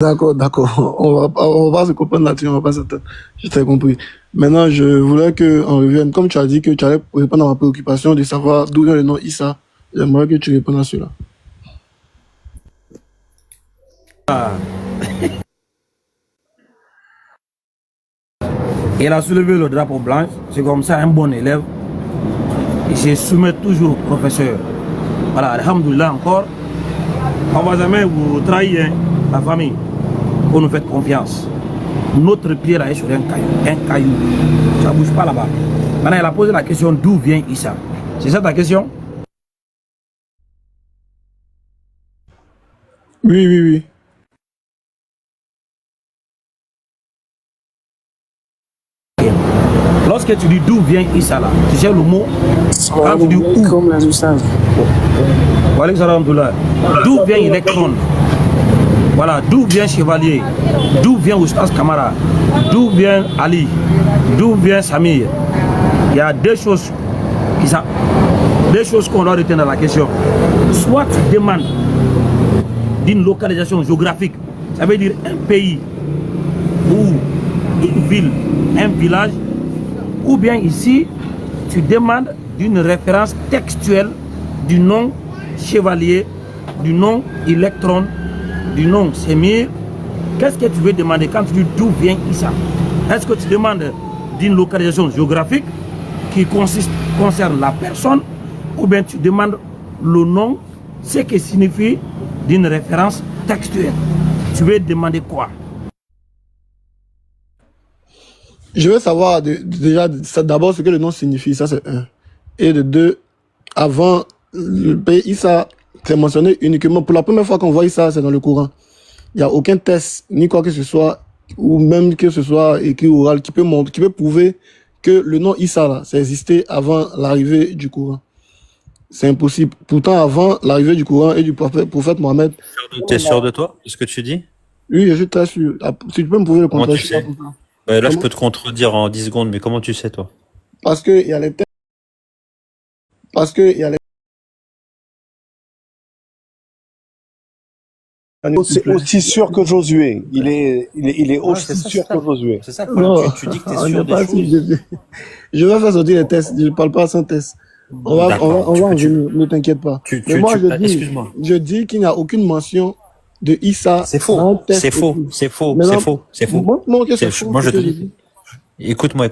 D'accord, d'accord. On va pas se comprendre là-dessus, on va pas s'entendre. J'ai très compris. Maintenant, je voulais qu'on revienne. Comme tu as dit que tu allais répondre à ma préoccupation de savoir d'où vient le nom Issa, j'aimerais que tu répondes à cela. Il a soulevé le drapeau blanc, c'est comme ça un bon élève. Il se soumet toujours au professeur. Voilà, alhamdoulilah encore. On va jamais vous trahir, hein, la famille. Vous nous faites confiance. Notre pied là est sur un caillou. Un caillou. Ça ne bouge pas là-bas. Maintenant, elle a posé la question d'où vient Issa. C'est ça ta question? Oui, oui, oui. Lorsque tu dis d'où vient Issa là, tu sais le mot. Quand tu dis où, Comme la distance. d'où vient électron? Voilà, d'où vient Chevalier? D'où vient Oustas Kamara? D'où vient Ali? D'où vient Samir? Il y a deux choses qu'on doit retenir dans la question. Soit tu demandes d'une localisation géographique, ça veut dire un pays ou une ville, un village, ou bien ici, tu demandes d'une référence textuelle du nom Chevalier, du nom Electron, du nom Semir. Qu'est-ce que tu veux demander quand tu dis d'où vient Issa? Est-ce que tu demandes d'une localisation géographique qui concerne la personne, ou bien tu demandes le nom, ce qui signifie d'une référence textuelle? Tu veux demander quoi? Je veux savoir déjà d'abord ce que le nom signifie, ça c'est un. Et de deux, avant le pays Issa, c'est mentionné uniquement, pour la première fois qu'on voit Issa, c'est dans le Coran. Il n'y a aucun test, ni quoi que ce soit, ou même que ce soit écrit oral, qui peut prouver que le nom Issa, là, ça existait avant l'arrivée du Coran. C'est impossible. Pourtant, avant l'arrivée du Coran et du prophète Mohammed... Tu es sûr de toi, de ce que tu dis? Oui, je suis très sûr. Si tu peux me prouver le Comment contraire. tu sais? Là, je peux te contredire en 10 secondes, mais comment tu sais, toi? Parce que il y a les textes. Parce que il y a les... C'est aussi sûr que Josué. Il est aussi sûr que Josué. C'est ça, Non, tu dis que tu es on sûr n'est des pas choses. sûr. Je vais faire sortir les tests. Je ne parle pas sans test. On va en venir, ne t'inquiète pas. Mais moi, excuse-moi. je dis qu'il n'y a aucune mention de Issa. C'est faux. dans un test C'est faux. écrit. C'est faux. Maintenant, C'est faux. C'est faux. montre-moi que c'est faux. Moi, je ce te que j'ai dis. dit. Écoute-moi.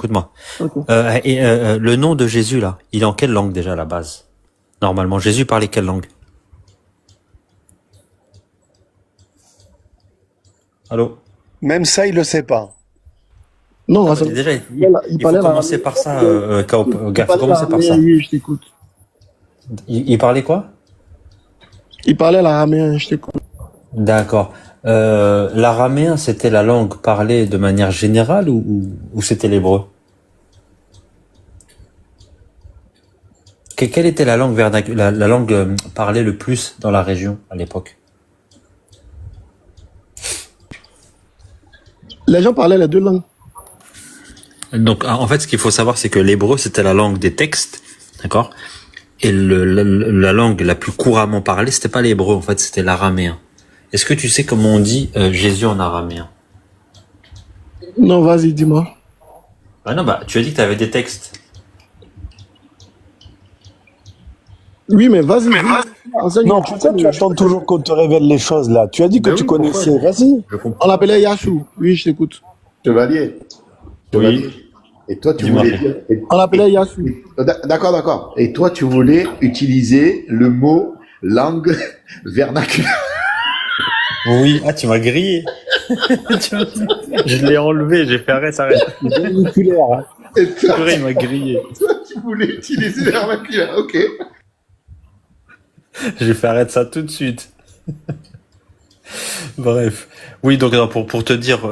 Ok. Le nom de Jésus, là, il est en quelle langue déjà à la base? Normalement, Jésus parlait quelle langue? Allô? Même ça, il le sait pas. Non, Déjà, il faut parlait commencer par ça, il faut commencer par ça. Oui, je t'écoute. Il parlait quoi? Il parlait l'araméen, je t'écoute. D'accord. L'araméen, c'était la langue parlée de manière générale ou c'était l'hébreu? Quelle était la langue la langue parlée le plus dans la région à l'époque? Les gens parlaient les deux langues. Donc, en fait, ce qu'il faut savoir, c'est que l'hébreu, c'était la langue des textes, d'accord? Et la langue la plus couramment parlée, c'était pas l'hébreu, en fait, c'était l'araméen. Est-ce que tu sais comment on dit Jésus en araméen? Non, vas-y, dis-moi. Ah non, tu as dit que tu avais des textes. Oui, mais vas-y. Non, pourquoi tu attends toujours qu'on te révèle les choses là? Tu as dit que tu connaissais. Vas-y. On l'appelait Yachou. Oui, je t'écoute. Chevalier. Oui. Et toi, tu Dis-moi. voulais dire... On l'appelait Yachou. D'accord, d'accord. Et toi, tu voulais utiliser le mot langue vernaculaire. Oui. Ah, tu m'as grillé. Je l'ai enlevé, j'ai fait arrête. Vernaculaire. Hein. Et toi, Il m'a grillé. tu voulais utiliser le vernaculaire. Ok. J'ai fait arrête ça tout de suite. Bref. Oui, donc pour te dire,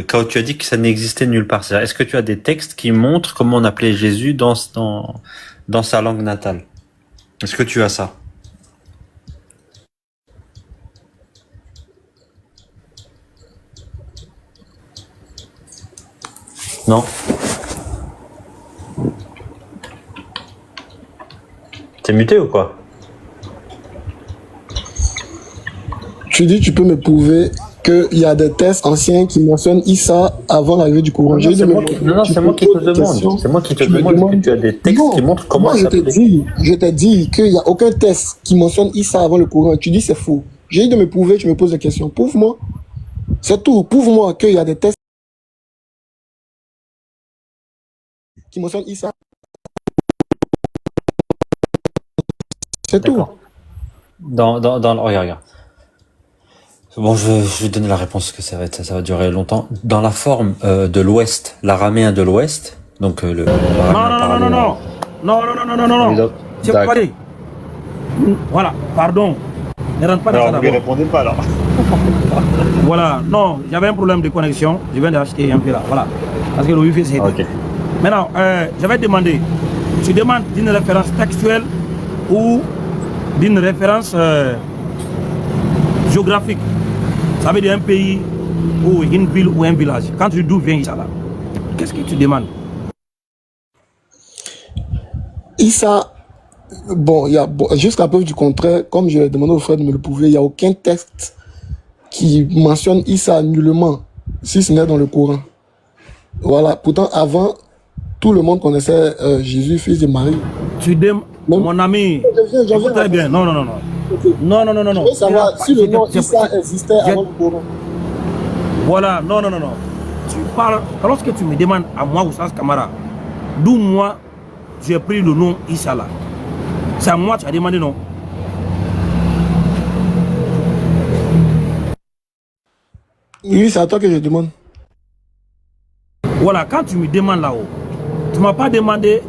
quand tu as dit que ça n'existait nulle part, est-ce que tu as des textes qui montrent comment on appelait Jésus dans sa langue natale? Est-ce que tu as ça? Non? T'es muté ou quoi? Tu dis, tu peux me prouver qu'il y a des textes anciens qui mentionnent Issa avant l'arrivée du Coran. Non, c'est moi qui te demande. C'est moi qui te demande. Est-ce que tu as des textes qui montrent comment moi, ça je t'ai dit qu'il n'y a aucun texte qui mentionne Issa avant le Coran. Tu dis c'est faux. J'ai dit de me prouver, tu me poses des questions. Prouve-moi. C'est tout. Prouve-moi qu'il y a des textes qui mentionnent Issa. C'est tout. Regarde. Bon, je vais donner la réponse, que ça va durer longtemps. Dans la forme de l'Ouest, l'araméen de l'Ouest, donc le. Non. C'est pas dit. Voilà, pardon. Ne rentre pas dans ça Alors, vous ne d'abord. répondez pas, alors. Voilà, non, j'avais un problème de connexion. Je viens d'acheter un peu là, voilà. Parce que le wifi c'est. Ok. Maintenant, j'avais demandé. Tu demandes d'une référence textuelle ou d'une référence géographique. Ça veut dire un pays ou une ville ou un village. Quand tu dis d'où vient Issa là, qu'est-ce que tu demandes? Issa, bon, jusqu'à preuve du contraire, comme je l'ai demandé au frère de me le prouver, il n'y a aucun texte qui mentionne Issa nullement, si ce n'est dans le Coran. Voilà, pourtant avant, tout le monde connaissait Jésus, fils de Marie. Mon ami, Je viens, très bien. Non. Okay. Non. Je veux savoir si le nom Issa existait avant le Coran. Voilà, non. Tu parles, lorsque tu me demandes à moi, Oussas Kamara, d'où moi j'ai pris le nom Issa là. C'est à moi que tu as demandé, non? Oui, c'est à toi que je demande. Voilà, quand tu me demandes là-haut, tu ne m'as pas demandé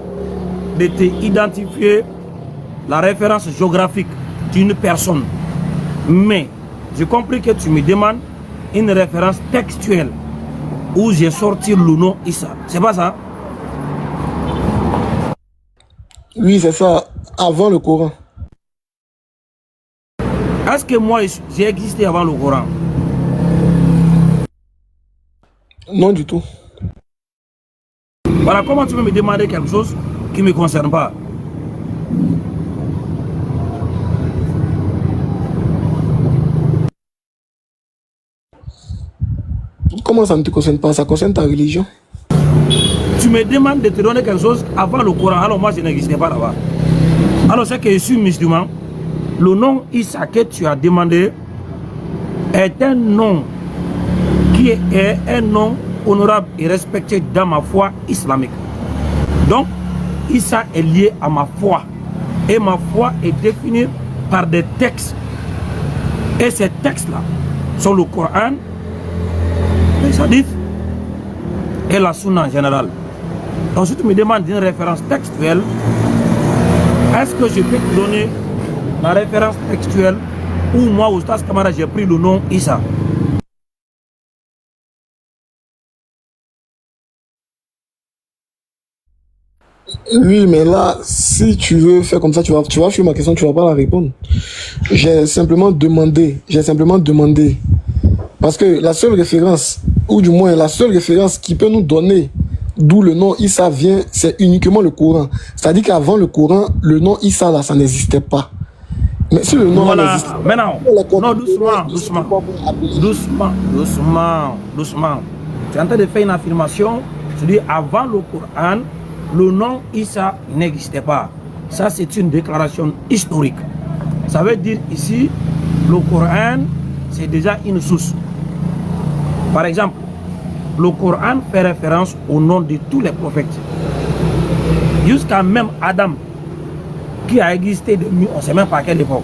de te identifier la référence géographique d'une personne. Mais j'ai compris que tu me demandes une référence textuelle où j'ai sorti le nom Issa. C'est pas ça? Oui, c'est ça, avant le Coran. Est-ce que moi j'ai existé avant le Coran? Non du tout. Voilà, comment tu peux me demander quelque chose qui ne me concerne pas? Comment ça ne te concerne pas? Ça concerne ta religion. Tu me demandes de te donner quelque chose avant le Coran, alors moi je n'existais pas là-bas. Alors c'est que je suis musulman. Le nom Issa que tu as demandé est un nom qui est un nom honorable et respecté dans ma foi islamique. Donc, Issa est lié à ma foi. Et ma foi est définie par des textes. Et ces textes-là sont le Coran, les hadiths et la sunna en général. Donc, si tu me demandes une référence textuelle, est-ce que je peux te donner la référence textuelle où moi, Oustaz Kamara, j'ai pris le nom Issa? Oui, mais là, si tu veux faire comme ça, tu vas suivre ma question, tu vas pas la répondre. J'ai simplement demandé. Parce que la seule référence, ou du moins la seule référence qui peut nous donner d'où le nom Issa vient, c'est uniquement le Coran. C'est-à-dire qu'avant le Coran, le nom Issa là, ça n'existait pas. Mais si le nom voilà, n'existe pas, maintenant, non, doucement. Tu es en train de faire une affirmation, tu dis avant le Coran, le nom Issa n'existait pas. Ça, c'est une déclaration historique. Ça veut dire ici, le Coran, c'est déjà une source. Par exemple, le Coran fait référence au nom de tous les prophètes. Jusqu'à même Adam, qui a existé depuis, on ne sait même pas à quelle époque.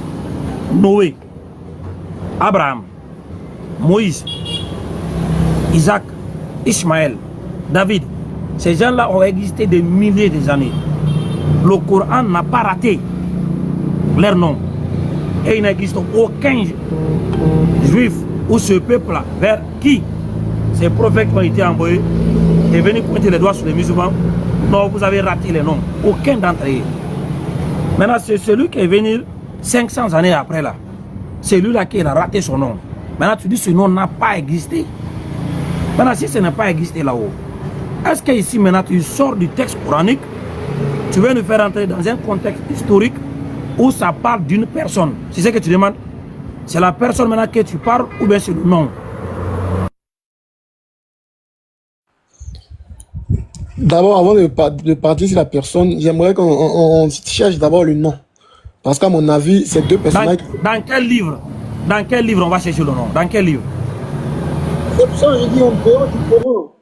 Noé, Abraham, Moïse, Isaac, Ishmaël, David. Ces gens-là ont existé des milliers d'années. Le Coran n'a pas raté leur nom. Et il n'existe aucun juif ou ce peuple-là vers qui ces prophètes ont été envoyés et venus pointer les doigts sur les musulmans. Non, vous avez raté les noms. Aucun d'entre eux. Maintenant, c'est celui qui est venu 500 années après là. C'est lui-là qui a raté son nom. Maintenant, tu dis que ce nom n'a pas existé. Maintenant, si ce n'a pas existé là-haut, est-ce que ici maintenant tu sors du texte coranique, tu veux nous faire entrer dans un contexte historique où ça parle d'une personne? C'est ce que tu demandes? C'est la personne maintenant que tu parles ou bien c'est le nom? D'abord, avant de partir sur la personne, j'aimerais qu'on cherche d'abord le nom. Parce qu'à mon avis, ces deux personnages... Dans quel livre on va chercher le nom? Dans quel livre? C'est pour ça que je dis en dehors du Coran.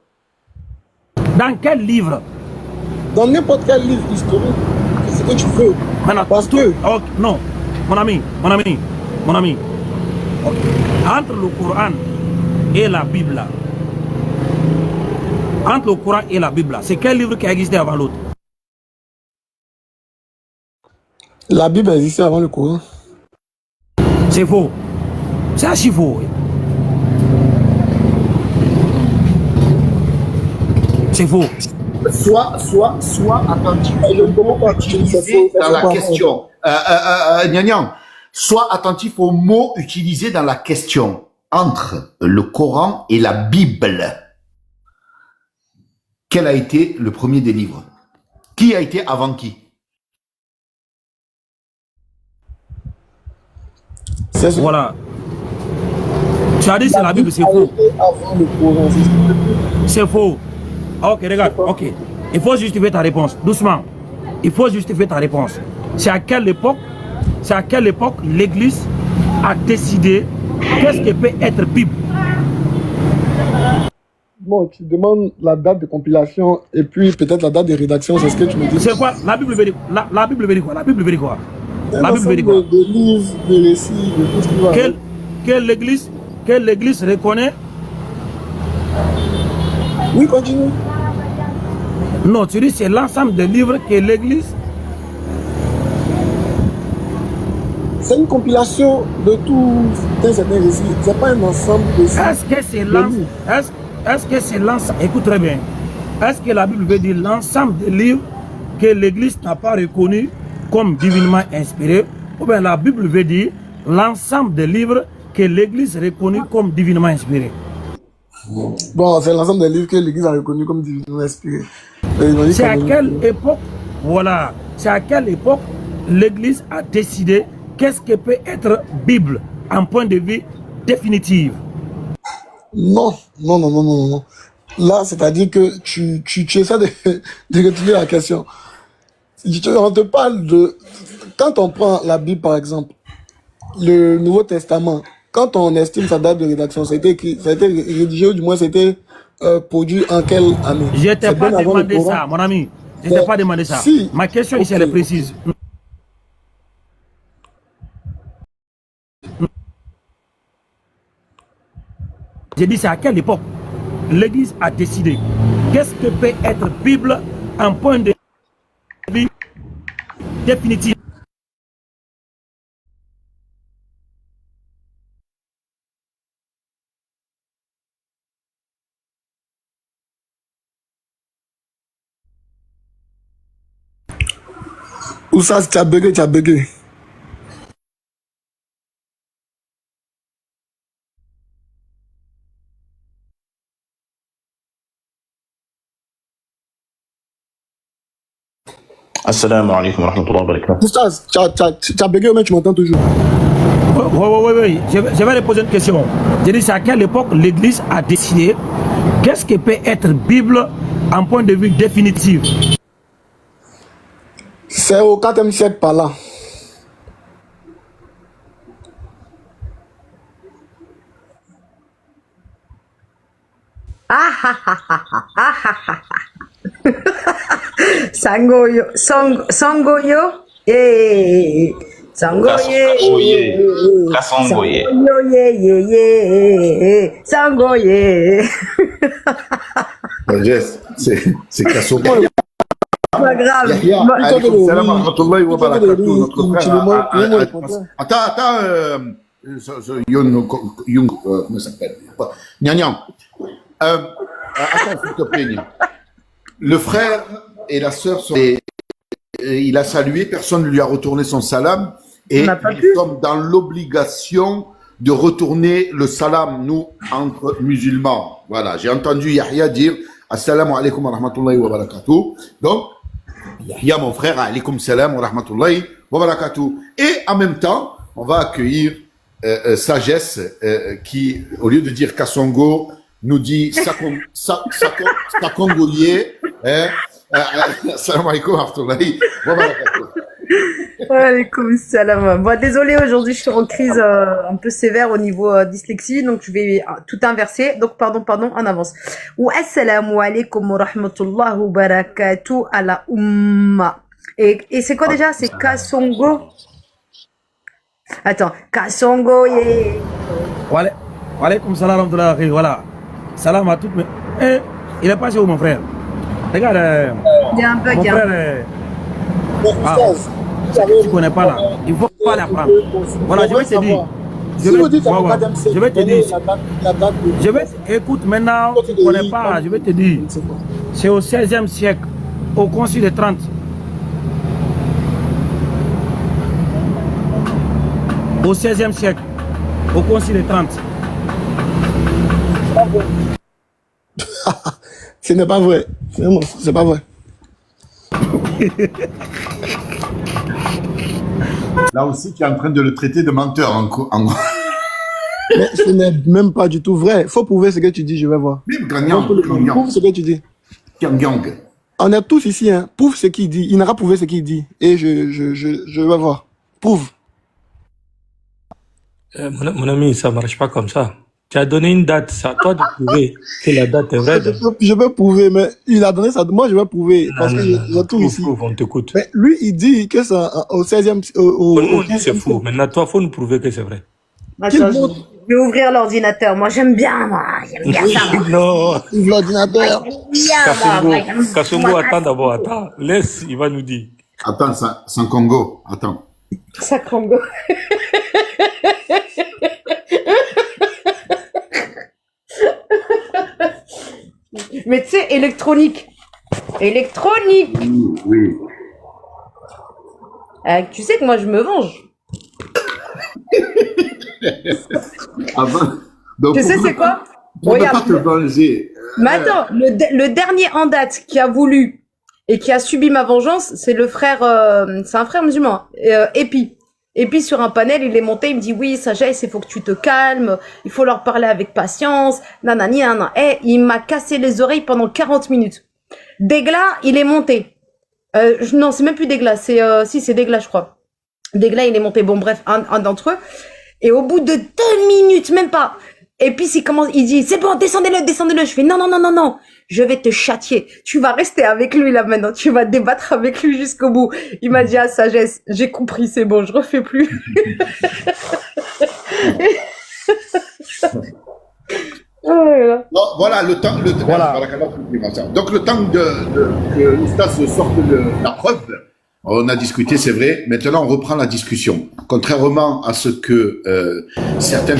Dans quel livre? Dans n'importe quel livre historique, c'est ce que tu veux. Maintenant, Parce que... Oh, non, mon ami. Okay. Entre le Coran et la Bible, c'est quel livre qui a existé avant l'autre? La Bible existait avant le Coran. C'est faux. C'est archi faux. C'est faux. Sois attentif dans la question. Nyan, sois attentif aux mots utilisés dans la question. Entre le Coran et la Bible, quel a été le premier des livres? Qui a été avant qui? Voilà. Tu as dit c'est la Bible, c'est faux. C'est faux. Ok, regarde, ok. Il faut justifier ta réponse, doucement. Il faut justifier ta réponse. C'est à quelle époque l'Église a décidé qu'est-ce qui peut être Bible? Bon, tu demandes la date de compilation et puis peut-être la date de rédaction, c'est ce que tu me dis. C'est quoi? La Bible veut dire, la Bible veut dire quoi? La Bible veut dire quoi? La Bible veut dire quoi? De livres, de récits, de tout ce qui va. Quelle l'église reconnaît? Oui, continue. Non, tu dis c'est l'ensemble des livres que l'église. C'est une compilation de tous un certain récit. C'est pas un ensemble de récits. Est-ce que c'est l'ensemble? Est-ce que c'est l'ensemble? Écoute très bien. Est-ce que la Bible veut dire l'ensemble des livres que l'église n'a pas reconnu comme divinement inspirés? Ou bien la Bible veut dire l'ensemble des livres que l'église reconnu comme divinement inspirés? Bon, c'est l'ensemble des livres que l'église a reconnu comme divinement inspirés. C'est à quelle époque, voilà, c'est à quelle époque l'église a décidé qu'est-ce que peut être Bible en point de vue définitif? Non. Là, c'est-à-dire que tu essaies de retourner la question. On te parle de... Quand on prend la Bible, par exemple, le Nouveau Testament, quand on estime sa date de rédaction, ça a été rédigé, ou du moins c'était produit en quelle année? Je ne t'ai pas demandé ça, mon ami. Je ne t'ai pas demandé ça. Si. Ma question ici, elle est précise. J'ai dit, c'est à quelle époque l'Église a décidé qu'est-ce que peut être Bible en point de vue définitif? Ou ça, tu as bugué. Assalamu alaikum wa rahmatullahi wa barakatuh. Oustaz, tu as bugué, mais tu m'entends toujours. Oui. Je vais te poser une question. J'ai dit, c'est à quelle époque l'Église a décidé qu'est-ce que peut être Bible en point de vue définitif? C'est au 4e siècle par là. Sangoyo, Sangoyo, Sangoye, Kasongoye. Sangoye. Yes, c'est Kasson. Pas grave. Salam rahmatullahi wa barakatuh, notre frère. Attends, Yung, comment ça s'appelle? Nyan. Attends, s'il te plaît, Nyan. Le frère et la sœur sont... il a salué, personne ne lui a retourné son salam. Et nous sommes dans l'obligation de retourner le salam, nous, entre musulmans. Voilà, j'ai entendu Yahya dire « Assalamu alaikum wa rahmatullahi wa barakatuh ». Donc, Yahya, mon frère, alaikum salam wa rahmatullahi wa barakatuh. Et en même temps, on va accueillir Sagesse qui, au lieu de dire Kassongo, nous dit Sakongoye, Assalamu alaikum wa rahmatullahi wa barakatuh. Walaikum salam. Bon, désolé, aujourd'hui je suis en crise un peu sévère au niveau dyslexie, donc je vais tout inverser. Donc pardon, en avance. Wa assalamu alaikum wa rahmatullahi wa barakatuh à la umma. Et c'est quoi déjà? C'est Kasongo. Attends, Kasongo, yeah. Walaikum salam rahmatullah. Voilà. Salam à toutes mes... il est passé où mon frère? Regarde, Il y a un bug. mon frère... tu connais pas là. Il faut pas l'apprendre. Voilà, je vais te dire. Je vais te dire. Écoute, maintenant, tu ne connais pas, je vais te dire. C'est au 16e siècle, au Concile de Trente. Au 16e siècle, au Concile de Trente. Ce n'est pas vrai. C'est pas vrai. Là aussi, tu es en train de le traiter de menteur. Mais ce n'est même pas du tout vrai. Il faut prouver ce que tu dis, je vais voir. Prouve ce que tu dis. On est tous ici, hein. Prouve ce qu'il dit. Il n'aura prouvé ce qu'il dit. Et je vais voir. Prouve. Mon ami, ça ne marche pas comme ça. Tu as donné une date, c'est à toi de prouver que la date est vraie. Je vais prouver, mais il a donné ça. Moi, je vais prouver. Parce que j'ai tout ici. On t'écoute. Mais lui, il dit que c'est au 16e. On dit c'est faux. Maintenant, toi, il faut nous prouver que c'est vrai. Attends, je vais ouvrir l'ordinateur. Moi, j'aime bien ça. Non. Ouvre l'ordinateur. Kasongo, attends d'abord, attends. Laisse, il va nous dire. Attends, c'est un Congo. Attends. Ça Congo. Mais tu sais, électronique. Oui. Tu sais que moi, je me venge. Donc, tu sais, c'est quoi? Pour ne pas te venger. Mais attends, le dernier en date qui a voulu et qui a subi ma vengeance, c'est le frère, c'est un frère musulman, Epi. Et puis sur un panel, il est monté, il me dit oui, Sagesse, il faut que tu te calmes, il faut leur parler avec patience, nanani, nanana. Et il m'a cassé les oreilles pendant 40 minutes. Degla, il est monté. Non, c'est même plus Degla, c'est c'est Degla, je crois. Degla, il est monté. Bon, bref, un d'entre eux. Et au bout de 2 minutes, même pas. Et puis il dit c'est bon, descendez-le. Je fais non. Je vais te châtier. Tu vas rester avec lui là maintenant. Tu vas débattre avec lui jusqu'au bout. Il m'a dit Sagesse, j'ai compris, c'est bon, je refais plus. Non, voilà le temps. Voilà. Donc le temps que l'Oustas sorte de la preuve, on a discuté, c'est vrai. Maintenant, on reprend la discussion. Contrairement à ce que certains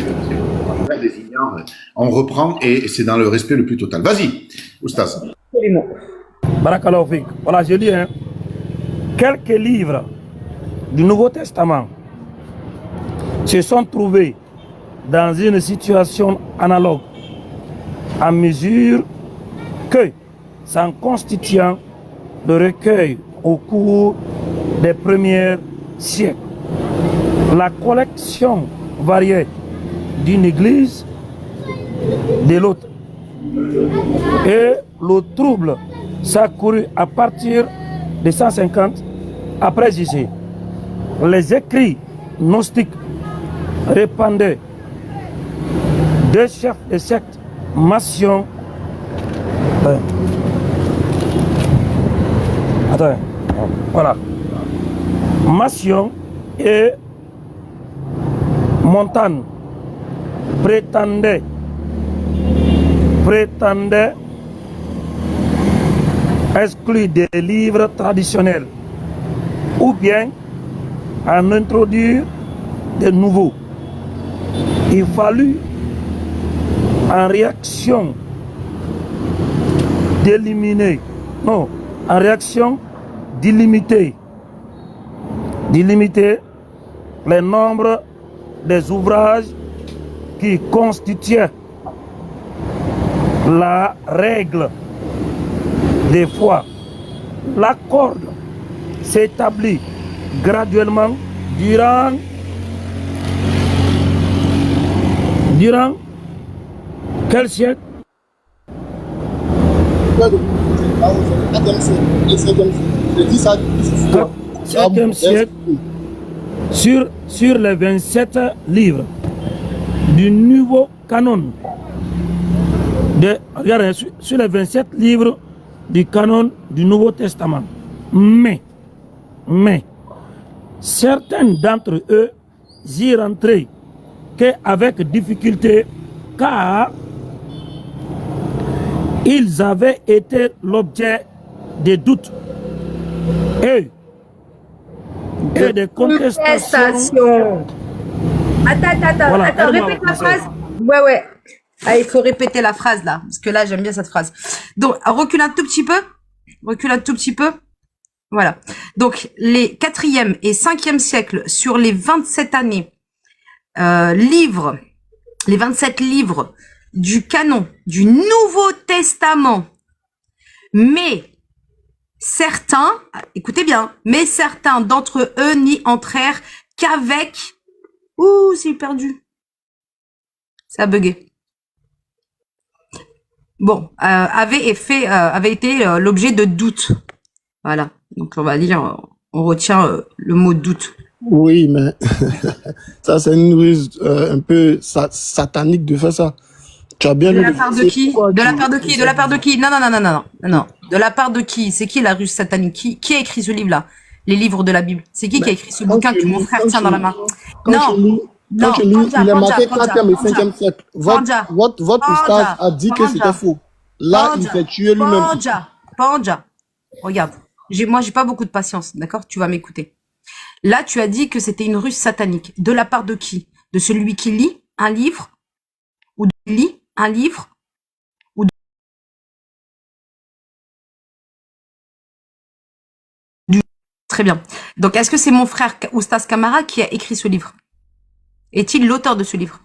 désignants, on reprend et c'est dans le respect le plus total. Vas-y, Oustaz. Absolument. Barakallahu fik. Voilà, je lis quelques livres du Nouveau Testament se sont trouvés dans une situation analogue à mesure que, s'en constituant le recueil au cours des premiers siècles, la collection variait d'une église de l'autre. Et le trouble s'accourut à partir de 150 après Jésus. Les écrits gnostiques répandaient 2 chefs de secte, Masion. Voilà. Masion et Montane prétendaient exclure des livres traditionnels ou bien en introduire de nouveaux. Il fallut en réaction d'éliminer, non, en réaction d'illimiter le nombre des ouvrages qui constituaient la règle des fois. La corde s'établit graduellement durant quel siècle? Là, on fait le 4e siècle, le 5e siècle. Je dis ça depuis souvent. 7e siècle, sur les 27 livres du nouveau canon. Regardez, sur les 27 livres du canon du Nouveau Testament. Mais, certains d'entre eux y rentraient qu'avec difficulté, car ils avaient été l'objet des doutes et des contestations. Attends, Voilà, attends, aide-moi, répète la Marcel. phrase. Ouais. Ah, il faut répéter la phrase là, parce que là j'aime bien cette phrase. Donc, recule un tout petit peu. Voilà. Donc, les 4e et 5e siècles, sur les 27 années, les 27 livres du canon du Nouveau Testament, mais certains, écoutez bien, mais certains d'entre eux n'y entrèrent qu'avec... Ouh, c'est perdu. Ça a bugué. Bon, avait été l'objet de doute. Voilà. Donc on va dire, on retient le mot doute. Oui, mais ça, c'est une ruse un peu satanique de faire ça. Tu as bien De lu la le part de verset. qui? De la part de qui? De la part de qui? Non. De la part de qui? C'est qui la ruse satanique? Qui a écrit ce livre-là? Les livres de la Bible. C'est qui a écrit ce bouquin que mon frère tient dans la main? Quand tu lis, il est marqué 4e et 5e siècle. Panja. Votre ustaz a dit que c'était faux. Là, il s'est tué lui-même. Panja. Regarde. Moi, j'ai pas beaucoup de patience, d'accord? Tu vas m'écouter. Là, tu as dit que c'était une ruse satanique. De la part de qui? De celui qui lit un livre? Ou de lit un livre? Ou du... Très bien. Donc, est-ce que c'est mon frère Oustaz Kamara qui a écrit ce livre? Est-il l'auteur de ce livre?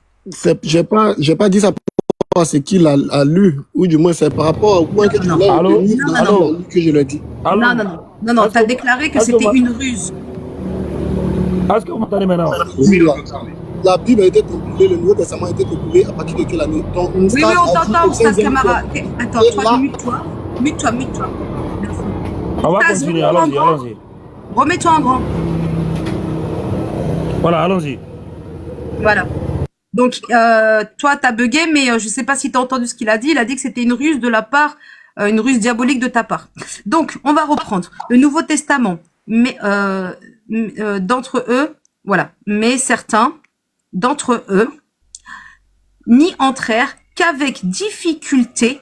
J'ai pas dit ça par rapport à ce qu'il a lu, ou du moins c'est par rapport au point que tu l'as retenu que je l'ai dit. Non, t'as déclaré que c'était une ruse. Est-ce que vous m'entendez maintenant? Oui, la Bible a été compilée, le Nouveau Testament a été compilé à partir de quelle année? Donc, Oui, on t'entend, Oustaz Kamara. Attends, toi, mute-toi. Merci. On va Oustaz, continuer, remets-toi en grand. allons-y. Remets-toi en grand. Voilà, allons-y. Voilà. Donc, toi, t'as bugué, mais je sais pas si t'as entendu ce qu'il a dit. Il a dit que c'était une ruse de la part, une ruse diabolique de ta part. Donc, on va reprendre le Nouveau Testament. Mais d'entre eux, voilà. Mais certains d'entre eux n'y entrèrent qu'avec difficulté,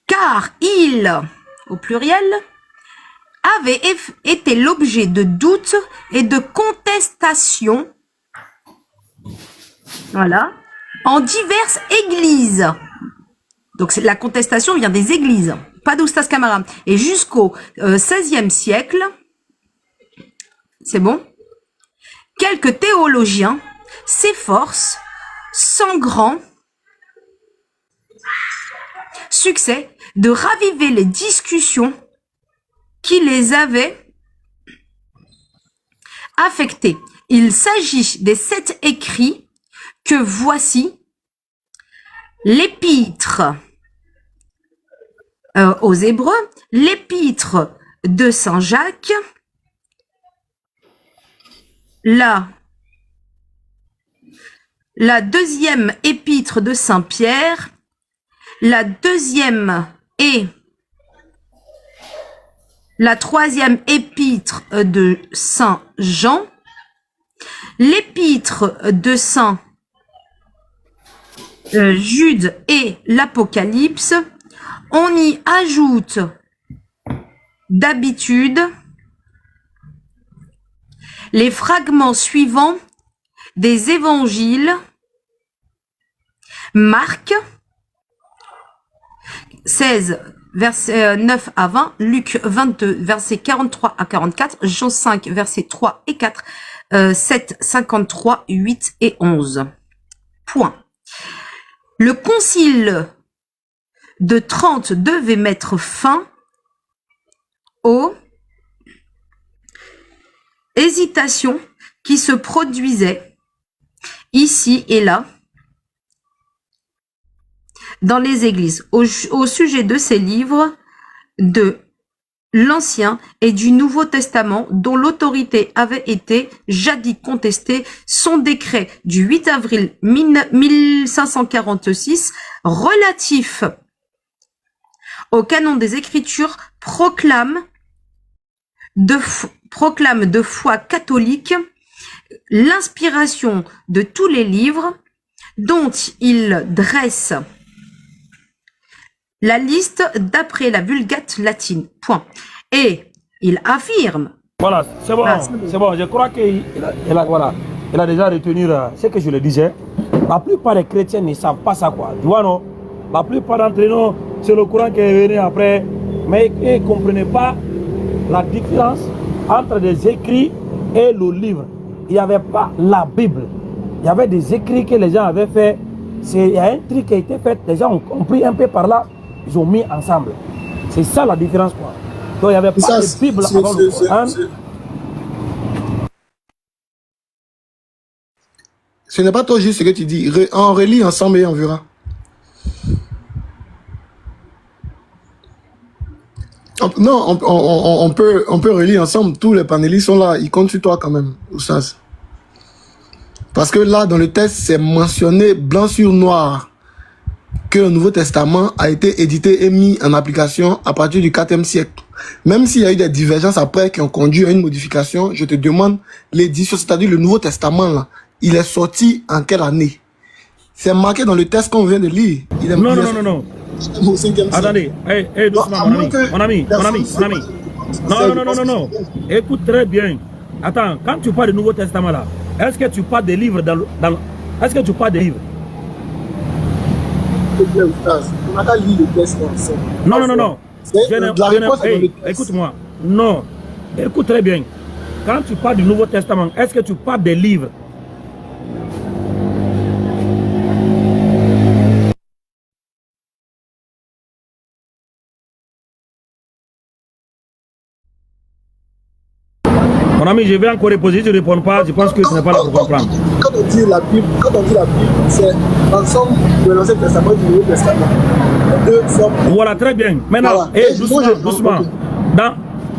car ils, au pluriel, avaient été l'objet de doutes et de contestations. Voilà. En diverses églises. Donc la contestation vient des églises, pas d'Oustaz Kamara. Et jusqu'au XVIe siècle, c'est bon, quelques théologiens s'efforcent sans grand succès de raviver les discussions qui les avaient affectés. Il s'agit des 7 écrits que voici: l'épître aux Hébreux, l'épître de Saint Jacques, la 2e épître de Saint Pierre, la 2e et la 3e épître de Saint Jean, l'épître de Saint Jude et l'Apocalypse. On y ajoute d'habitude les fragments suivants des évangiles: Marc 16, versets 9 à 20, Luc 22, versets 43 à 44, Jean 5, versets 3 et 4, 7, 53, 8 et 11. Point. Le concile de Trente devait mettre fin aux hésitations qui se produisaient ici et là dans les églises au sujet de ces livres de l'Ancien et du Nouveau Testament dont l'autorité avait été jadis contestée. Son décret du 8 avril 1546 relatif au canon des Écritures proclame de foi catholique l'inspiration de tous les livres dont il dresse la liste d'après la Vulgate latine. Point. Et il affirme. Voilà, c'est bon, c'est bon. Je crois qu'il voilà, il a déjà retenu ce que je le disais. La plupart des chrétiens ne savent pas ça, quoi. Tu vois, non? La plupart d'entre nous, c'est le courant qui est venu après. Mais ils ne comprenaient pas la différence entre des écrits et le livre. Il n'y avait pas la Bible. Il y avait des écrits que les gens avaient fait. Il y a un truc qui a été fait. Les gens ont pris un peu par là. Ils ont mis ensemble. C'est ça la différence, quoi. Donc il n'y avait pas de Bible avant le Coran. Ce n'est pas trop juste ce que tu dis. On relit ensemble et on verra. Non, on peut relire ensemble. Tous les panélistes sont là. Ils comptent sur toi quand même, Oustaz. Parce que là, dans le texte, c'est mentionné blanc sur noir que le Nouveau Testament a été édité et mis en application à partir du 4e siècle. Même s'il y a eu des divergences après qui ont conduit à une modification, je te demande l'édition, c'est-à-dire le Nouveau Testament, là, il est sorti en quelle année? C'est marqué dans le texte qu'on vient de lire. Non. Attendez, doucement, mon ami. Non. Écoute très bien. Attends, quand tu parles du Nouveau Testament là, est-ce que tu parles des livres est-ce que tu parles des livres? Non. Écoute-moi. Non. Écoute très bien. Quand tu parles du Nouveau Testament, est-ce que tu parles des livres? Mon ami, je vais encore reposer, tu ne réponds pas, je pense que ce n'est pas là pour comprendre. Quand on dit la Bible, c'est l'ensemble de l'Ancien Testament et du Nouveau Testament. Les deux formes. Voilà, très bien. Maintenant, Voilà. Doucement.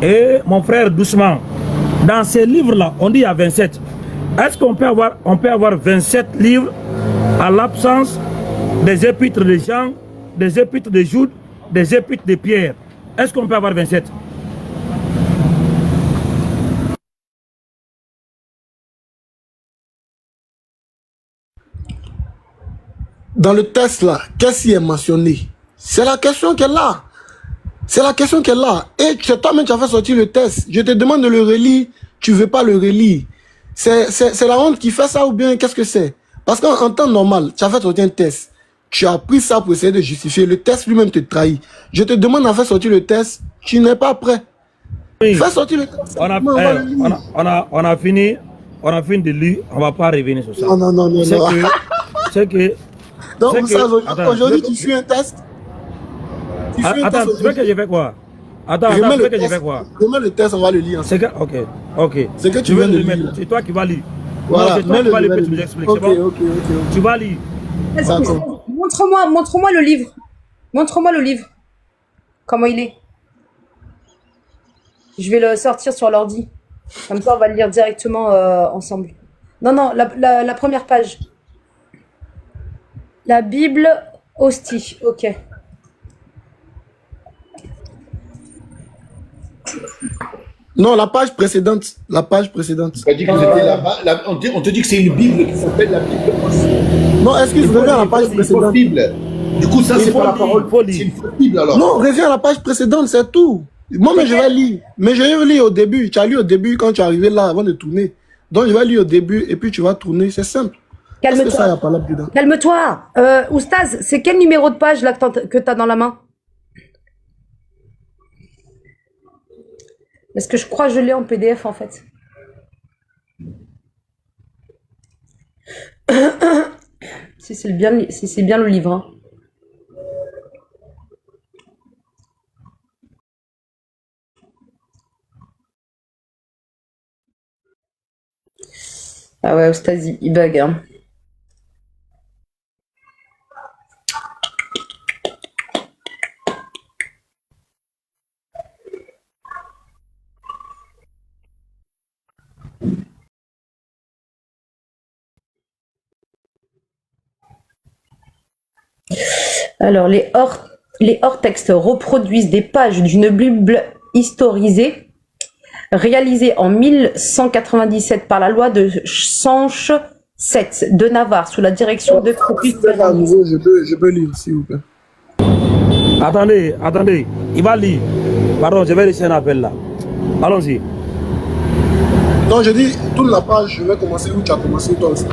Okay. Mon frère, doucement. Dans ces livres-là, on dit à 27. Est-ce qu'on peut avoir 27 livres à l'absence des épîtres de Jean, des épîtres de Jude, des épîtres de Pierre? Est-ce qu'on peut avoir 27? Dans le texte là, qu'est-ce qui est mentionné? C'est la question qu'elle a. C'est la question qu'elle a. Et c'est toi-même qui as fait sortir le test. Je te demande de le relire, tu ne veux pas le relire. C'est la honte qui fait ça ou bien qu'est-ce que c'est? Parce qu'en temps normal, tu as fait sortir un test. Tu as pris ça pour essayer de justifier. Le test lui-même te trahit. Je te demande de faire sortir le test, tu n'es pas prêt. Oui. Fais sortir le test. On a fini de lire, on ne va pas revenir sur ça. Non. C'est que donc, aujourd'hui, tu fais un test. Attends, tu veux que je fais quoi? Attends, tu veux que je fais quoi? Remets le test, on va le lire ensemble. Ok. C'est que tu veux le lire. C'est toi qui vas lire. Voilà, c'est toi qui vas lire, tu nous expliques. Ok. Tu vas lire. Montre-moi le livre. Montre-moi le livre. Comment il est? Je vais le sortir sur l'ordi. Comme ça, on va le lire directement ensemble. Non, la première page. La Bible hostie. Ok. Non, la page précédente. On te dit que c'est une Bible qui s'appelle la Bible aussi. Non, excuse, reviens à la page précédente. Bible. Du coup, ça, c'est pas la parole. C'est une fausse Bible alors. Non, reviens à la page précédente, c'est tout. Moi, mais je vais lire. Mais je vais lire au début. Tu as lu au début quand tu es arrivé là avant de tourner. Donc, je vais lire au début et puis tu vas tourner. C'est simple. Calme-toi. Calme-toi. Oustaz, c'est quel numéro de page là que tu as dans la main? Parce que je crois que je l'ai en PDF en fait. Si c'est bien le livre. Hein. Ah ouais, Oustaz, il bug. Hein. Alors, les hors-textes reproduisent des pages d'une Bible historisée, réalisée en 1197 par la loi de Sanche VII de Navarre, sous la direction de À nouveau, je peux lire, s'il vous plaît. Attendez, il va lire. Pardon, je vais laisser un appel là. Allons-y. Non, je dis, toute la page, je vais commencer où tu as commencé toi aussi.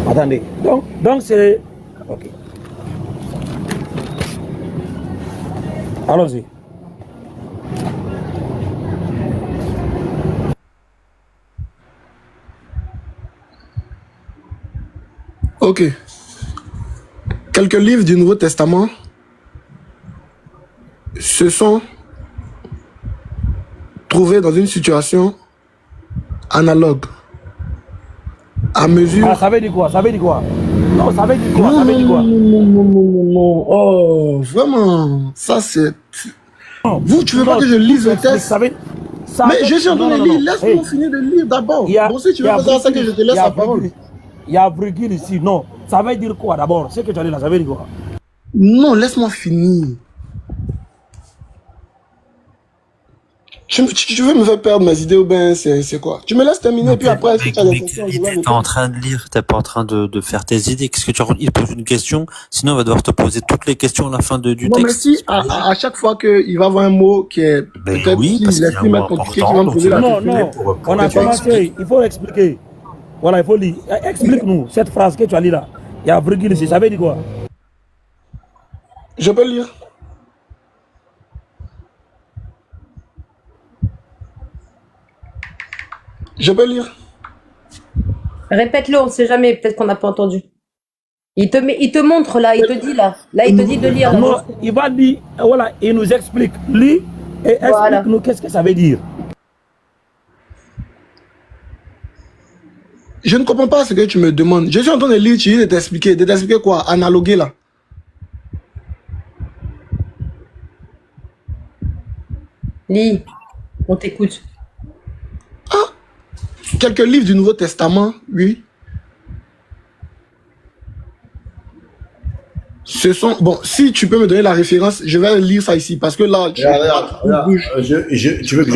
Attendez. Donc c'est... Ok. Allons-y. Ok. Quelques livres du Nouveau Testament se sont trouvés dans une situation analogue. À mesure... Ah, ça veut dire quoi? Ça veut dire quoi? Non, ça veut dire quoi? Ça veut dire quoi? Non. Oh, vraiment. Ça, c'est... Vous, tu veux pas que je lise le texte? Mais je suis en train de lire. Laisse-moi finir de lire d'abord. Bon, si tu veux faire ça, que je te laisse la parole. Il y a virgule ici. Non. Ça veut dire quoi d'abord? Ce que tu as dit là, ça veut dire quoi? Non, laisse-moi finir. Tu veux me faire perdre mes idées ou bien c'est quoi? Tu me laisses terminer, puis après, si tu as des questions, je vais T'es en train de lire, t'es pas en train de faire tes idées. Qu'est-ce que tu racontes? Il pose une question, sinon on va devoir te poser toutes les questions à la fin du non, texte. mais si, à chaque fois qu'il va avoir un mot qui est peut-être oui, parce qu'il y a un mot compliqué, important, tu vas me poser la Non, question. non, on a commencé, il faut expliquer. Voilà, il faut lire. Explique-nous cette phrase que tu as lue là. Il y a virgule ici, ça veut dire quoi? Je peux lire. Je peux lire. Répète-le, on ne sait jamais, peut-être qu'on n'a pas entendu. Il te montre là, il te dit là. Là, il te dit de lire. Là. Non, il va dire, voilà, il nous explique. Lis et explique-nous qu'est-ce que ça veut dire. Je ne comprends pas ce que tu me demandes. Je suis en train de lire, tu dis de t'expliquer. De t'expliquer quoi? Analoguer là. Lis, on t'écoute. Ah, quelques livres du Nouveau Testament, oui. Ce sont... Bon, si tu peux me donner la référence, je vais lire ça ici, parce que là... Regarde. Tu veux que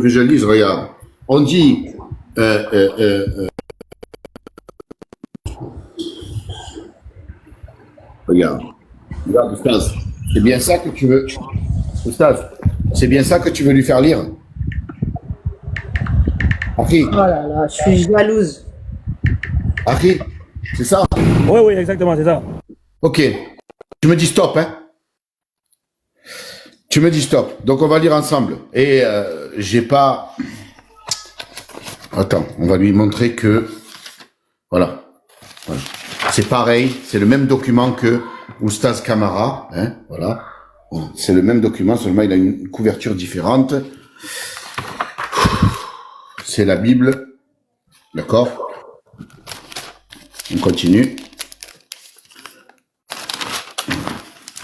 je lise, regarde. On dit... Regarde, Oustaz. C'est bien ça que tu veux... Oustaz, c'est bien ça que tu veux lui faire lire? Akhi, Oh là là, je suis jalouse. Akhi, c'est ça? Oui, exactement, c'est ça. Ok. Tu me dis stop, hein? Tu me dis stop. Donc on va lire ensemble. Et j'ai pas... Attends, on va lui montrer que... Voilà. C'est pareil, c'est le même document que Oustaz Kamara, hein, voilà. C'est le même document, seulement il a une couverture différente. C'est la Bible, d'accord? On continue.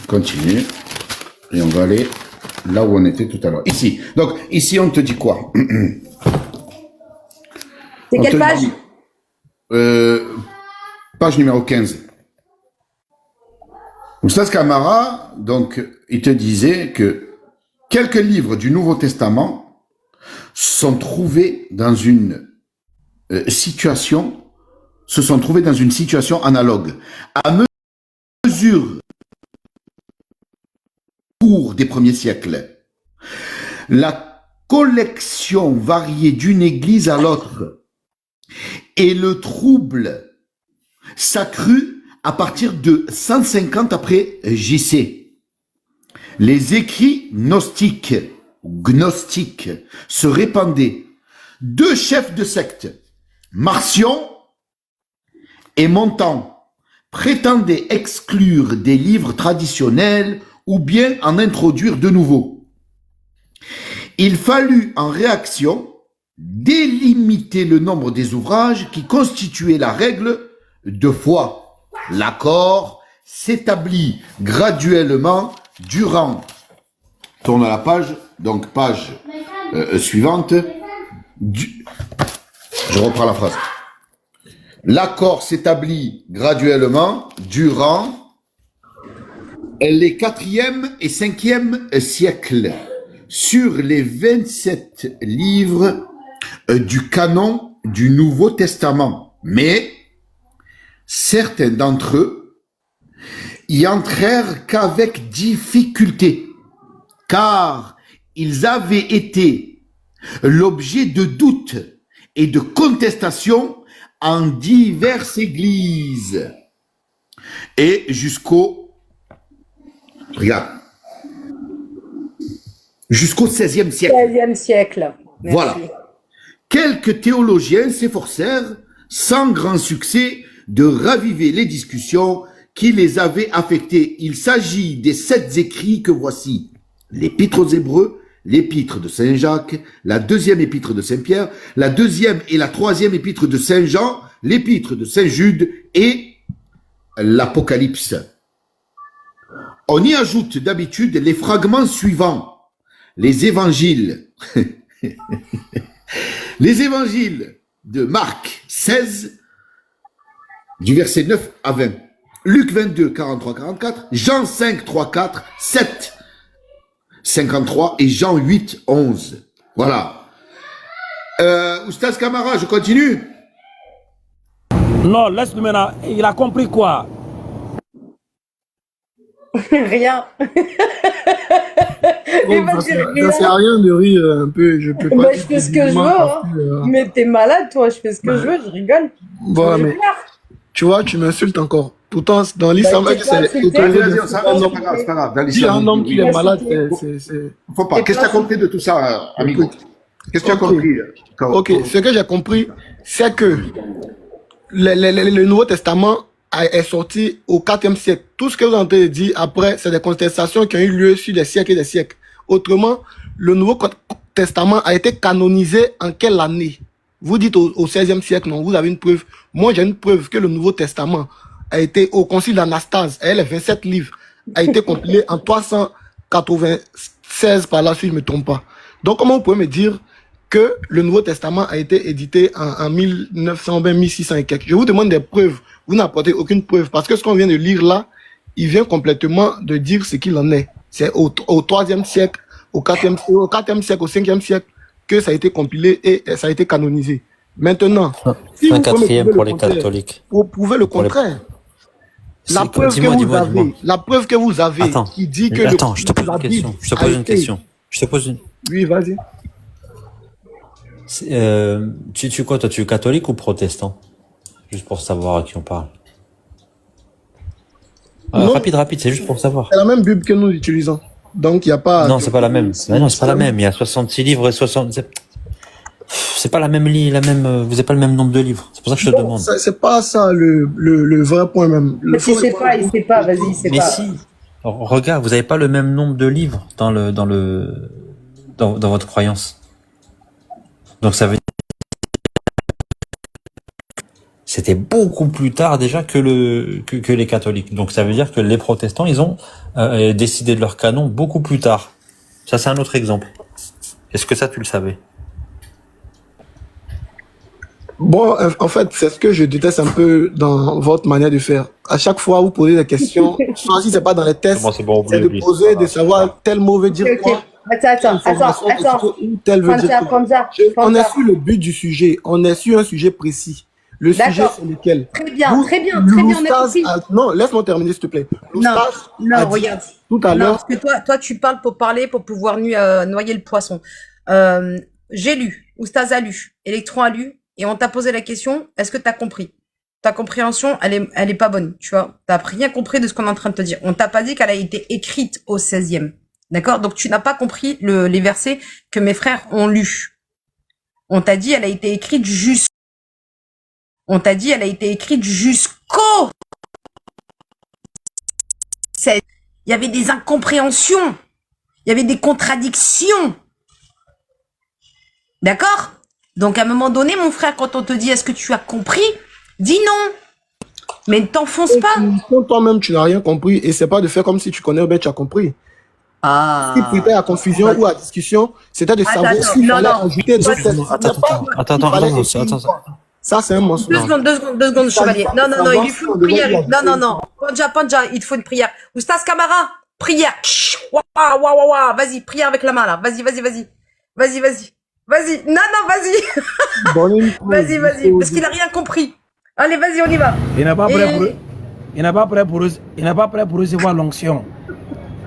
On continue. Et on va aller là où on était tout à l'heure. Ici. Donc, ici, on te dit quoi? C'est quelle page? Page numéro 15. Oustaz Kamara, donc, il te disait que quelques livres du Nouveau Testament sont trouvés dans une situation, se sont trouvés dans une situation analogue. À mesure cours des premiers siècles, la collection variait d'une église à l'autre et le trouble s'accrut à partir de 150 après JC. Les écrits gnostiques se répandaient. Deux chefs de secte, Marcion et Montan, prétendaient exclure des livres traditionnels ou bien en introduire de nouveaux. Il fallut en réaction délimiter le nombre des ouvrages qui constituaient la règle de foi. L'accord s'établit graduellement durant... Tourne à la page, donc page suivante. Je reprends la phrase. L'accord s'établit graduellement durant les 4e et 5e siècles sur les 27 livres du canon du Nouveau Testament. Mais certains d'entre eux y entrèrent qu'avec difficulté, car ils avaient été l'objet de doutes et de contestations en diverses églises. Et jusqu'au, regarde, jusqu'au XVIe siècle. 16e siècle. Merci. Voilà. Quelques théologiens s'efforcèrent, sans grand succès, de raviver les discussions qui les avaient affectés. Il s'agit des 7 écrits que voici. L'Épître aux Hébreux, l'Épître de Saint Jacques, la 2e Épître de Saint Pierre, la 2e et la 3e Épître de Saint Jean, l'Épître de Saint Jude et l'Apocalypse. On y ajoute d'habitude les fragments suivants. Les évangiles. Les évangiles de Marc 16, du verset 9 à 20. Luc 22, 43-44. Jean 5, 3-4. 7, 53. Et Jean 8, 11. Voilà. Oustaz Kamara, je continue? Non, laisse-le maintenant. Il a compris quoi? Rien. Il va dire rien. Ça sert à rien de rire un peu. Je peux pas. Bah, je fais ce que je veux. Hein. Mais t'es malade, toi. Je fais ce que je veux. Je rigole. Voilà, mais tu vois, tu m'insultes encore. Pourtant, dans l'islam, Bah, c'est C'est pas grave. Dans si un homme qui est oui. malade, c'est... Faut pas. Qu'est-ce que tu as compris de tout ça, amigo? Qu'est-ce que tu as compris? Ok, ce que j'ai compris, c'est que le Nouveau Testament est sorti au 4e siècle. Tout ce que vous avez dit après, c'est des contestations qui ont eu lieu sur des siècles et des siècles. Autrement, le Nouveau Testament a été canonisé en quelle année? Vous dites au 16e siècle, non? Vous avez une preuve. Moi, j'ai une preuve que le Nouveau Testament a été au concile d'Anastase, et les 27 livres, a été compilé en 396 par là, si je ne me trompe pas. Donc, comment vous pouvez me dire que le Nouveau Testament a été édité en 1920, 1600 et quelques? Je vous demande des preuves. Vous n'apportez aucune preuve, parce que ce qu'on vient de lire là, il vient complètement de dire ce qu'il en est. C'est au 3e siècle, au 4e siècle, au 5e siècle, que ça a été compilé et ça a été canonisé. Maintenant, si un vous pouvez 4e me pour prouver les le contraire, catholiques. vous prouvez le contraire. La C'est- preuve que dis-moi, vous dis-moi, avez, dis-moi. la preuve que vous avez, Attends, qui dit que attends, je te pose la une question. Bible Je te a pose une été- question. Je te pose une. Oui, vas-y. Tu quoi, toi, tu es catholique ou protestant? Juste pour savoir à qui on parle. Non. Rapide, c'est juste pour savoir. C'est la même Bible que nous utilisons. Donc, il n'y a pas... Non, c'est pas la même. Mais non, c'est pas la même. Il y a 66 livres et 60. C'est pas la même vous n'avez pas le même nombre de livres. C'est pour ça que je te Bon, demande. c'est pas ça le vrai point même. Mais il sait pas, vas-y, il sait Mais pas. si. Regarde, vous n'avez pas le même nombre de livres dans votre croyance. Donc ça veut dire c'était beaucoup plus tard déjà que les catholiques. Donc ça veut dire que les protestants, ils ont décidé de leur canon beaucoup plus tard. Ça, c'est un autre exemple. Est-ce que ça, tu le savais? Bon, en fait, c'est ce que je déteste un peu dans votre manière de faire. À chaque fois, vous posez des questions, soit si c'est pas dans les tests, Bon, c'est bon, c'est de oublie. poser, de savoir tel mot veut dire Ok, ok. quoi. Attends. Ou tel veut dire quoi. Hamza. On est sur le but du sujet. On est sur un sujet précis. Le D'accord. sujet, c'est lequel? Très bien, Vous- on a l'oustaz compris. non, laisse-moi terminer, s'il te plaît. L'oustaz a dit Regarde. tout à Non, l'heure, parce que toi, tu parles pour parler, pour pouvoir noyer le poisson. J'ai lu, Oustaz a lu, Electron a lu, et on t'a posé la question, est-ce que tu as compris? Ta compréhension, elle est pas bonne, tu vois. T'as rien compris de ce qu'on est en train de te dire. On t'a pas dit qu'elle a été écrite au 16e. D'accord? Donc tu n'as pas compris les versets que mes frères ont lus. On t'a dit, elle a été écrite jusqu'au. Il y avait des incompréhensions. Il y avait des contradictions. D'accord? Donc, à un moment donné, mon frère, quand on te dit est-ce que tu as compris, dis non. Mais ne t'enfonce pas. quand toi-même tu n'as rien compris, et c'est pas de faire comme si tu connais ou bien tu as compris. Ah. Ce qui prêtait à confusion ou à discussion, c'était de savoir attends, s'il non, fallait non. ajouter d'autres tests. Attends. Ça, c'est un mensonge. Deux secondes, chevalier. Non, il lui faut une prière. Non. Panja, il te faut une prière. Oustaz Camara, prière. Waouh. Vas-y, prière avec la main, là. Vas-y. Vas-y. Non, vas-y. Vas-y. Parce qu'il a rien compris. Allez, vas-y, on y va. Il n'est pas prêt pour recevoir l'onction.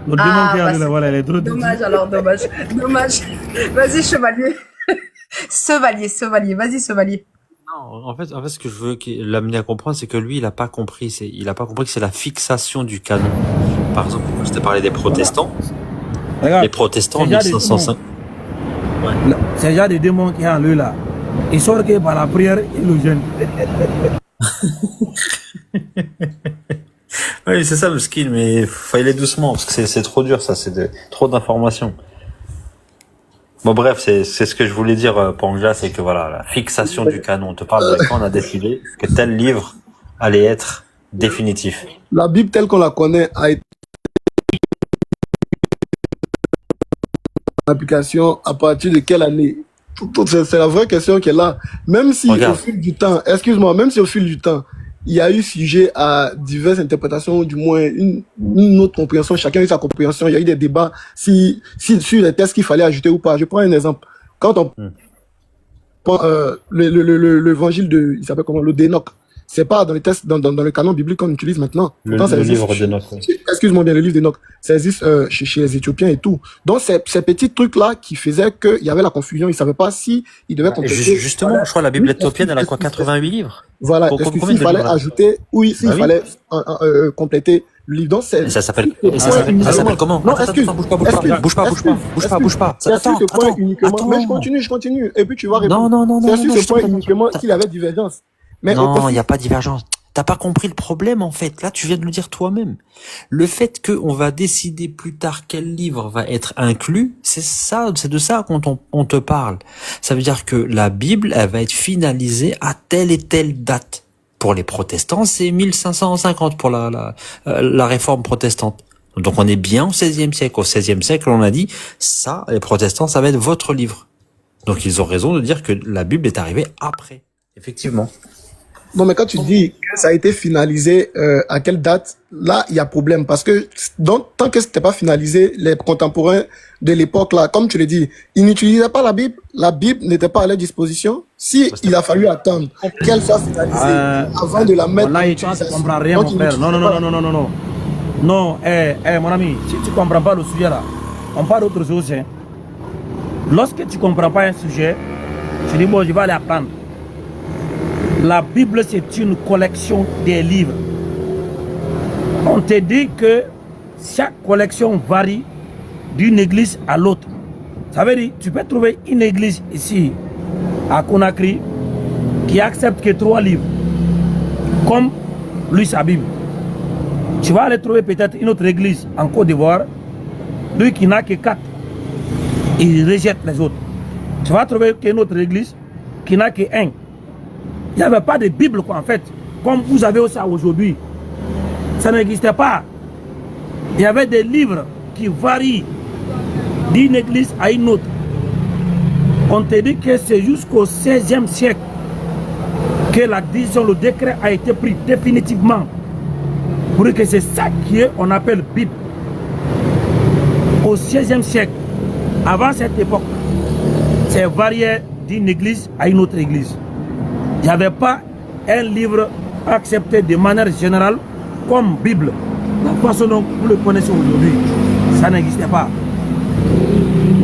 Le démon qui est là, voilà, il est trop dommage. Vas-y, chevalier. Chevalier. Vas-y, chevalier. Non, en fait, ce que je veux l'amener à comprendre, c'est que lui, il a pas compris que c'est la fixation du canon. Par exemple, je t'ai parlé des protestants. Regarde, les protestants, en 1505. Ouais. C'est déjà des démons qui sont en lui là. Ils sortent que par la prière, ils le gênent. Oui, c'est ça le skill, mais faut y aller doucement, parce que c'est trop dur, ça, trop d'informations. Bon, bref, c'est ce que je voulais dire, Pangea, c'est que voilà, la fixation du canon. On te parle de quand on a décidé que tel livre allait être définitif. La Bible telle qu'on la connaît a été en application à partir de quelle année? C'est la vraie question qui est là. Même si au fil du temps, il y a eu sujet à diverses interprétations, ou du moins une autre compréhension, chacun a eu sa compréhension, il y a eu des débats sur les textes qu'il fallait ajouter ou pas. Je prends un exemple. Quand on prend l'évangile il s'appelle comment, le d'Enoch, c'est pas dans les textes, dans le canon biblique qu'on utilise maintenant. Le livre d'Enoch. Excuse-moi bien, le livre d'Enoch. Ça existe chez les Éthiopiens et tout. Donc, ces petits trucs-là qui faisaient qu'il y avait la confusion, ils savaient pas si ils devaient compléter. Justement, je crois la Bible éthiopienne, elle a quoi, 88 livres? Voilà. Est-ce qu'il fallait ajouter, s'il fallait compléter le livre. Donc, ça s'appelle comment? Non, excuse. Bouge pas. Attends. Mais je continue. Et puis, tu vas répondre. Non. C'est sur ce point uniquement qu'il y avait divergence. Mais non, il n'y a pas de divergence. T'as pas compris le problème, en fait. Là, tu viens de le dire toi-même. Le fait qu'on va décider plus tard quel livre va être inclus, c'est de ça qu'on te parle. Ça veut dire que la Bible, elle va être finalisée à telle et telle date. Pour les protestants, c'est 1550 pour la réforme protestante. Donc on est bien au XVIe siècle. Au XVIe siècle, on a dit, ça, les protestants, ça va être votre livre. Donc ils ont raison de dire que la Bible est arrivée après. Effectivement. Non, mais quand tu dis que ça a été finalisé à quelle date, là, il y a problème. Parce que tant que c'était pas finalisé, les contemporains de l'époque, là, comme tu l'as dit, ils n'utilisaient pas la Bible. La Bible n'était pas à leur disposition. Si il a fallu attendre qu'elle soit finalisée avant de la mettre... Là, tu ne comprends rien, mon frère. Non. Non, mon ami, si tu ne comprends pas le sujet, là, on parle d'autre chose. Hein. Lorsque tu ne comprends pas un sujet, tu dis, bon, je vais aller apprendre. La Bible, c'est une collection des livres. On te dit que chaque collection varie d'une église à l'autre. Ça veut dire, tu peux trouver une église ici, à Conakry, qui accepte que 3 livres, comme lui, sa Bible. Tu vas aller trouver peut-être une autre église en Côte d'Ivoire, lui qui n'a que 4. Il rejette les autres. Tu vas trouver une autre église qui n'a que 1. Il n'y avait pas de Bible, quoi, en fait, comme vous avez ça aujourd'hui. Ça n'existait pas. Il y avait des livres qui varient d'une église à une autre. On te dit que c'est jusqu'au XVIe siècle que la décision, le décret a été pris définitivement. Pour que c'est ça qu'on appelle Bible. Au XVIe siècle, avant cette époque, c'est varié d'une église à une autre église. Il n'y avait pas un livre accepté de manière générale comme Bible. La façon dont vous le connaissez aujourd'hui, ça n'existait pas.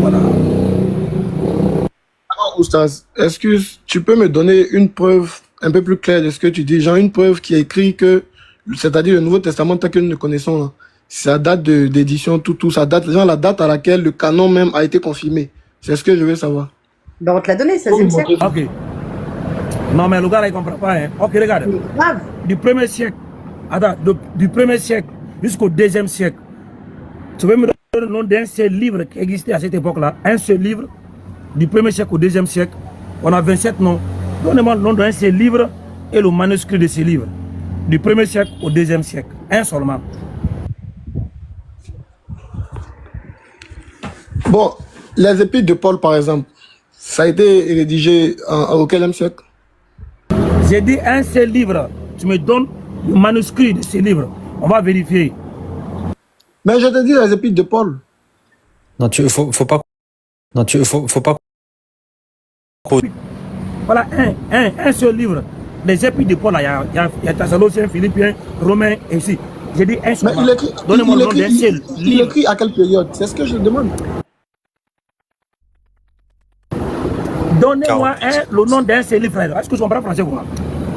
Voilà. Alors, Oustaz, excuse, tu peux me donner une preuve un peu plus claire de ce que tu dis, genre une preuve qui est écrit que, c'est-à-dire le Nouveau Testament tel que nous le connaissons, là, sa date d'édition, tout, sa date, genre la date à laquelle le canon même a été confirmé. C'est ce que je veux savoir. Ben, on te l'a donné, 16e siècle. Ok. Non, mais le gars, là, il ne comprend pas. Hein. Ok, regarde. Du 1er siècle, du 1er siècle jusqu'au 2e siècle, tu veux me donner le nom d'un seul livre qui existait à cette époque-là? Un seul livre, du 1er siècle au 2e siècle, on a 27 noms. Donnez-moi le nom d'un seul livre et le manuscrit de ce livre. Du 1er siècle au 2e siècle. Un seulement. Bon, les épîtres de Paul, par exemple, ça a été rédigé au quel siècle? J'ai dit un seul livre. Tu me donnes le manuscrit de ce livre. On va vérifier. Mais je te dis les épîtres de Paul. Non, faut pas. Non, faut pas. Voilà un seul livre. Les épîtres de Paul, il y a Thessaloniciens, Philippiens, Romains, et ici. J'ai dit un seul. Mais Donnez-moi le nom d'un seul il livre. écrit à quelle période? C'est ce que je demande. Donnez-moi le nom d'un seul livre, frère. Est-ce que je comprends français ou pas?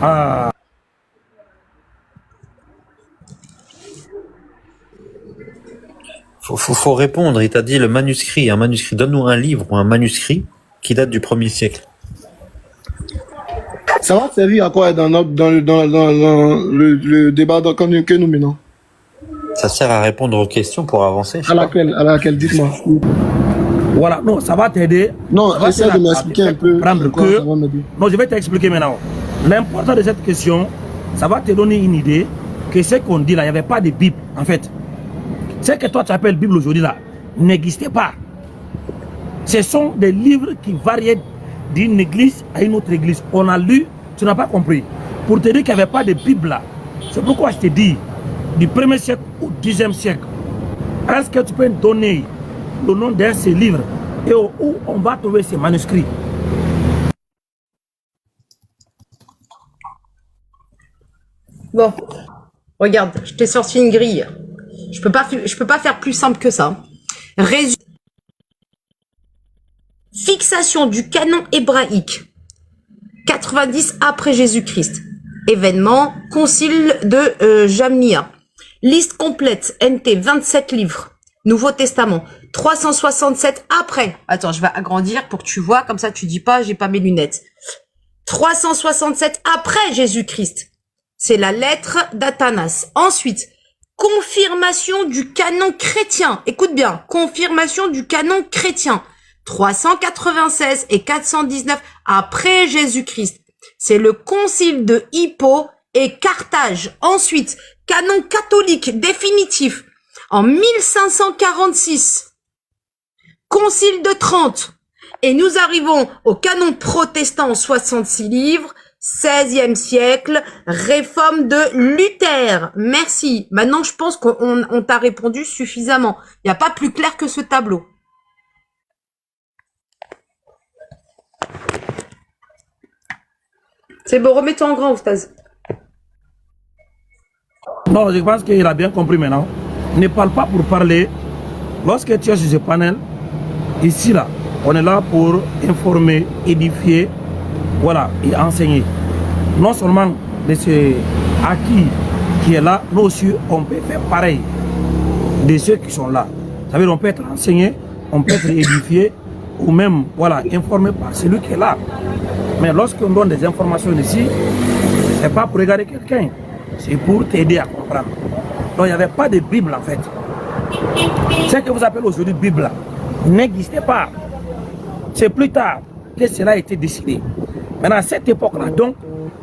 Ah. Faut répondre. Il t'a dit le manuscrit. Un manuscrit. Donne-nous un livre ou un manuscrit qui date du 1er siècle. Ça va servir à quoi dans le débat que nous menons? Ça sert à répondre aux questions pour avancer. À laquelle, dites-moi. Voilà, non, ça va t'aider. Non, essaie de m'expliquer un peu. Non, je vais t'expliquer maintenant. L'important de cette question, ça va te donner une idée que ce qu'on dit là, il n'y avait pas de Bible, en fait. Ce que toi tu appelles Bible aujourd'hui là, n'existait pas. Ce sont des livres qui variaient d'une église à une autre église. On a lu, tu n'as pas compris. Pour te dire qu'il n'y avait pas de Bible là. C'est pourquoi je te dis, du 1er siècle au 10e siècle, est-ce que tu peux donner le nom d'un de ces livres et où on va trouver ces manuscrits? Bon, regarde, je t'ai sorti une grille. Je peux pas faire plus simple que ça. Fixation du canon hébraïque. 90 après Jésus-Christ. Événement, concile de Jamnia. Liste complète, NT, 27 livres. Nouveau Testament, 367 après. Attends, je vais agrandir pour que tu vois, comme ça tu dis pas, j'ai pas mes lunettes. 367 après Jésus-Christ. C'est la lettre d'Athanas. Ensuite, confirmation du canon chrétien. Écoute bien, confirmation du canon chrétien. 396 et 419 après Jésus-Christ. C'est le concile de Hippo et Carthage. Ensuite, canon catholique définitif en 1546. Concile de Trente. Et nous arrivons au canon protestant, 66 livres, 16e siècle, réforme de Luther. Merci. Maintenant, je pense qu'on t'a répondu suffisamment. Il n'y a pas plus clair que ce tableau. C'est bon, remets-toi en grand, Oustaz. Non, je pense qu'il a bien compris maintenant. Ne parle pas pour parler. Lorsque tu es sur ce panel, ici, là, on est là pour informer, édifier, voilà, et enseigner. Non seulement de ce acquis qui est là, nous aussi, on peut faire pareil de ceux qui sont là. Ça veut dire on peut être enseigné, on peut être édifié, ou même, voilà, informé par celui qui est là. Mais lorsqu'on donne des informations ici, ce n'est pas pour regarder quelqu'un, c'est pour t'aider à comprendre. Donc il n'y avait pas de Bible en fait. Ce que vous appelez aujourd'hui Bible n'existait pas. C'est plus tard que cela a été décidé. Maintenant, à cette époque-là, donc,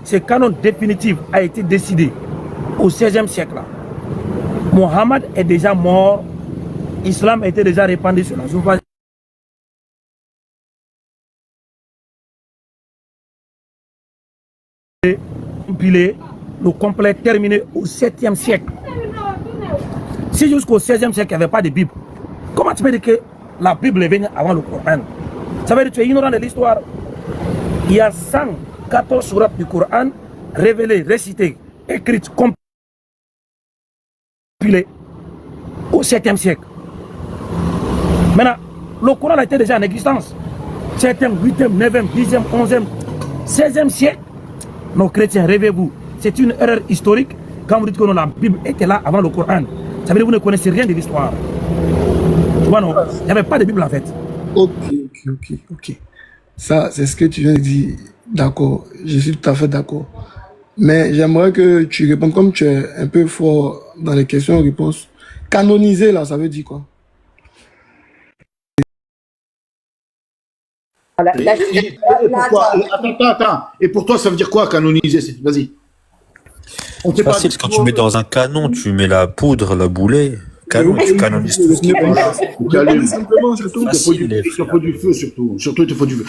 ce canon définitif a été décidé au XVIe siècle. Mohammed est déjà mort, l'islam était déjà répandu sur la surface. Compilé, le complet terminé au 7e siècle. Si jusqu'au 16e siècle, il n'y avait pas de Bible, comment tu peux dire que la Bible est venue avant le Coran? Ça veut dire que tu es ignorant de l'histoire. Il y a 114 sourates du Coran révélées, récitées, écrites, compilées au 7e siècle. Maintenant, le Coran était déjà en existence. 7e, 8e, 9e, 10e, 11e, 16e siècle. Nos chrétiens, rêvez-vous, c'est une erreur historique quand vous dites que la Bible était là avant le Coran. Ça veut dire que vous ne connaissez rien de l'histoire. Tu vois, non, il n'y avait pas de Bible en fait. Ok. Ça, c'est ce que tu viens de dire. D'accord, je suis tout à fait d'accord. Mais j'aimerais que tu répondes comme tu es un peu fort dans les questions-réponses. Canoniser, là, ça veut dire quoi? Attends. Et pour toi, ça veut dire quoi, canoniser? Vas-y. C'est facile, quand tu mets dans un canon, tu mets la poudre, la boulet. Canon, tu canonises tout ce qui est. Simplement, surtout, il te faut du feu, surtout. Surtout, il te faut du feu.